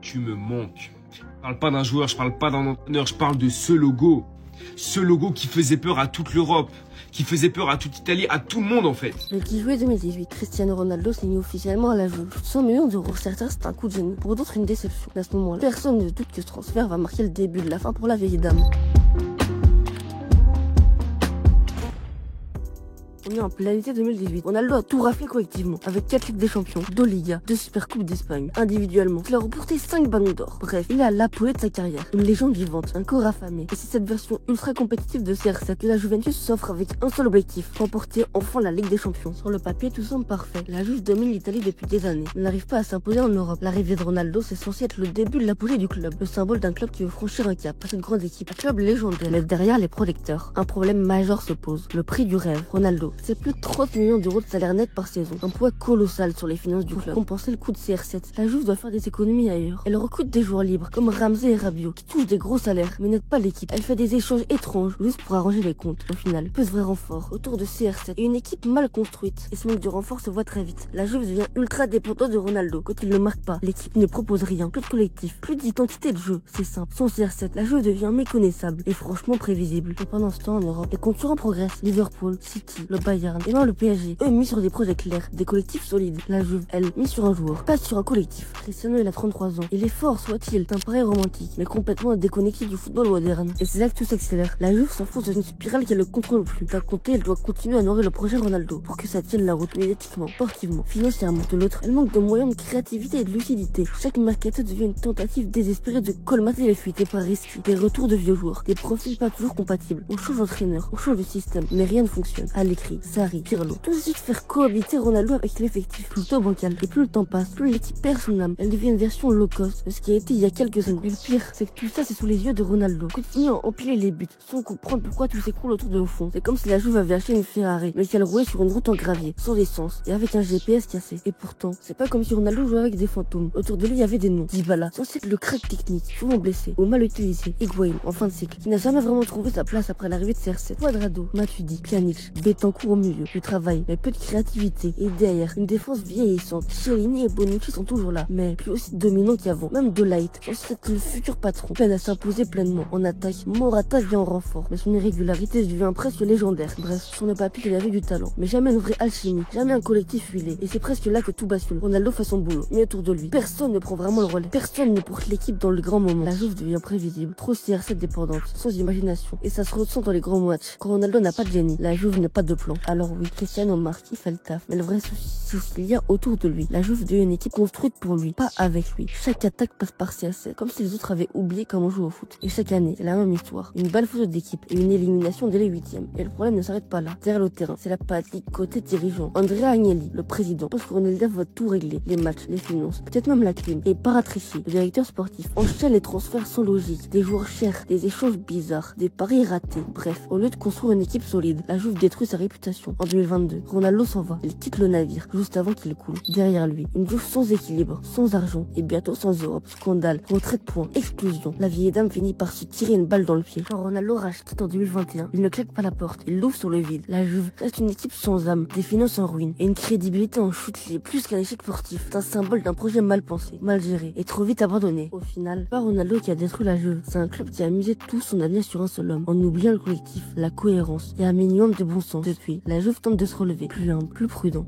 Tu me manques. Je parle pas d'un joueur, je parle pas d'un entraîneur, je parle de ce logo. Ce logo qui faisait peur à toute l'Europe, qui faisait peur à toute Italie, à tout le monde en fait. Le 10 juillet 2018, Cristiano Ronaldo signe officiellement à la Juve. 100 millions d'euros, certains c'est un coup de génie, pour d'autres une déception. À ce moment-là, personne ne doute que ce transfert va marquer le début de la fin pour la vieille dame. On est en plein été 2018. Ronaldo a tout raflé collectivement, avec 4 Ligues des Champions, 2 Ligas, 2 Supercoupes d'Espagne. Individuellement, il a remporté 5 ballons d'or. Bref, il est à l'apogée de sa carrière. Une légende vivante, un corps affamé. Et c'est cette version ultra compétitive de CR7 que la Juventus s'offre avec un seul objectif, remporter enfin la Ligue des Champions. Sur le papier, tout semble parfait. La Juve domine l'Italie depuis des années, mais n'arrive pas à s'imposer en Europe. L'arrivée de Ronaldo, c'est censé être le début de l'apogée du club, le symbole d'un club qui veut franchir un cap, passer une grande équipe. Un club légendaire, mais derrière les protecteurs. Un problème majeur se pose, le prix du rêve. Ronaldo, c'est plus de 30 millions d'euros de salaire net par saison. Un poids colossal sur les finances du club. Pour compenser le coût de CR7, la Juve doit faire des économies ailleurs. Elle recrute des joueurs libres, comme Ramsey et Rabiot, qui touchent des gros salaires, mais n'aident pas l'équipe. Elle fait des échanges étranges, juste pour arranger les comptes. Au final, peu de vrais renforts autour de CR7 et une équipe mal construite. Et ce manque de renfort se voit très vite. La Juve devient ultra dépendante de Ronaldo. Quand il ne marque pas, l'équipe ne propose rien. Plus de collectif, plus d'identité de jeu. C'est simple. Sans CR7, la Juve devient méconnaissable et franchement prévisible. Et pendant ce temps, en Europe, les concurrents progressent. Liverpool, City, le Bayern et même le PSG, eux mis sur des projets clairs, des collectifs solides. La Juve, elle, mise sur un joueur, pas sur un collectif. Cristiano, il a 33 ans. Il est fort, soit-il, c'est un pari romantique, mais complètement déconnecté du football moderne. Et c'est là que tout s'accélère. La Juve s'enfonce dans une spirale qu'elle ne contrôle plus. D'un côté, elle doit continuer à nourrir le projet Ronaldo pour que ça tienne la route médiatiquement, sportivement, financièrement. De l'autre, elle manque de moyens, de créativité et de lucidité. Chaque mercato devient une tentative désespérée de colmater les fuites et pas risquées. Des retours de vieux joueurs, des profils pas toujours compatibles. On change d'entraîneur, on change de système, mais rien ne fonctionne. Allegri, Sarri, Pirlo, tout de faire cohabiter Ronaldo avec l'effectif plutôt bancal. Et plus le temps passe, plus l'équipe perd son âme. Elle devient une version low cost de ce qui a été il y a quelques années. Et le pire, c'est que tout ça c'est sous les yeux de Ronaldo. Continue à empiler les buts, sans comprendre pourquoi tout s'écroule autour de au fond. C'est comme si la Juve avait acheté une Ferrari, mais qu'elle roulait sur une route en gravier, sans essence, et avec un GPS cassé. Et pourtant, c'est pas comme si Ronaldo jouait avec des fantômes. Autour de lui, il y avait des noms. Dybala, censé être le crack technique, souvent blessé, ou mal utilisé. Higuaín, en fin de cycle, qui n'a jamais vraiment trouvé sa place après l'arrivée de CR7. Cuadrado, Matuidi, Pjanic, Betancourt au milieu. Du travail, mais peu de créativité. Et derrière, une défense vieillissante. Chiellini et Bonucci sont toujours là, mais plus aussi dominants qu'avant. Même De Ligt, censé être le futur patron, peine à s'imposer pleinement. En attaque, Morata vient en renfort, mais son irrégularité devient presque légendaire. Bref, sur le papier, il avait du talent, mais jamais une vraie alchimie, jamais un collectif huilé. Et c'est presque là que tout bascule. Ronaldo fait son boulot, mais autour de lui, personne ne prend vraiment le relais. Personne ne porte l'équipe dans le grand moment. La Juve devient prévisible, trop CR7 dépendante, sans imagination. Et ça se ressent dans les grands matchs. Quand Ronaldo n'a pas de génie, la Juve n'a pas de plan. Alors oui, Cristiano marque, il fait le taf, mais le vrai souci, c'est ce qu'il y a autour de lui. La Juve devient une équipe construite pour lui, pas avec lui. Chaque attaque passe par CR7, comme si les autres avaient oublié comment jouer au foot. Et chaque année, c'est la même histoire. Une belle photo d'équipe et une élimination dès les 8e. Et le problème ne s'arrête pas là. Derrière le terrain, c'est la panique côté dirigeant. Andrea Agnelli, le président, pense que Ronaldo va tout régler. Les matchs, les finances, peut-être même la clim. Et Paratrici, le directeur sportif, enchaîne les transferts sans logique. Des joueurs chers, des échanges bizarres, des paris ratés. Bref, au lieu de construire une équipe solide, la Juve détruit sa réputation. En 2022, Ronaldo s'en va. Il quitte le navire, juste avant qu'il coule. Derrière lui, une Juve sans équilibre, sans argent et bientôt sans Europe. Scandale, retrait de points, explosion. La vieille dame finit par se tirer une balle dans le pied. Quand Ronaldo rachète en 2021, il ne claque pas la porte, il l'ouvre sur le vide. La Juve reste une équipe sans âme, des finances en ruine et une crédibilité en chute libre. Plus qu'un échec sportif, c'est un symbole d'un projet mal pensé, mal géré et trop vite abandonné. Au final, pas Ronaldo qui a détruit la Juve, c'est un club qui a misé tout son avenir sur un seul homme, en oubliant le collectif, la cohérence et un minimum de bon sens. Depuis, la Juve tente de se relever, plus humble, plus prudent.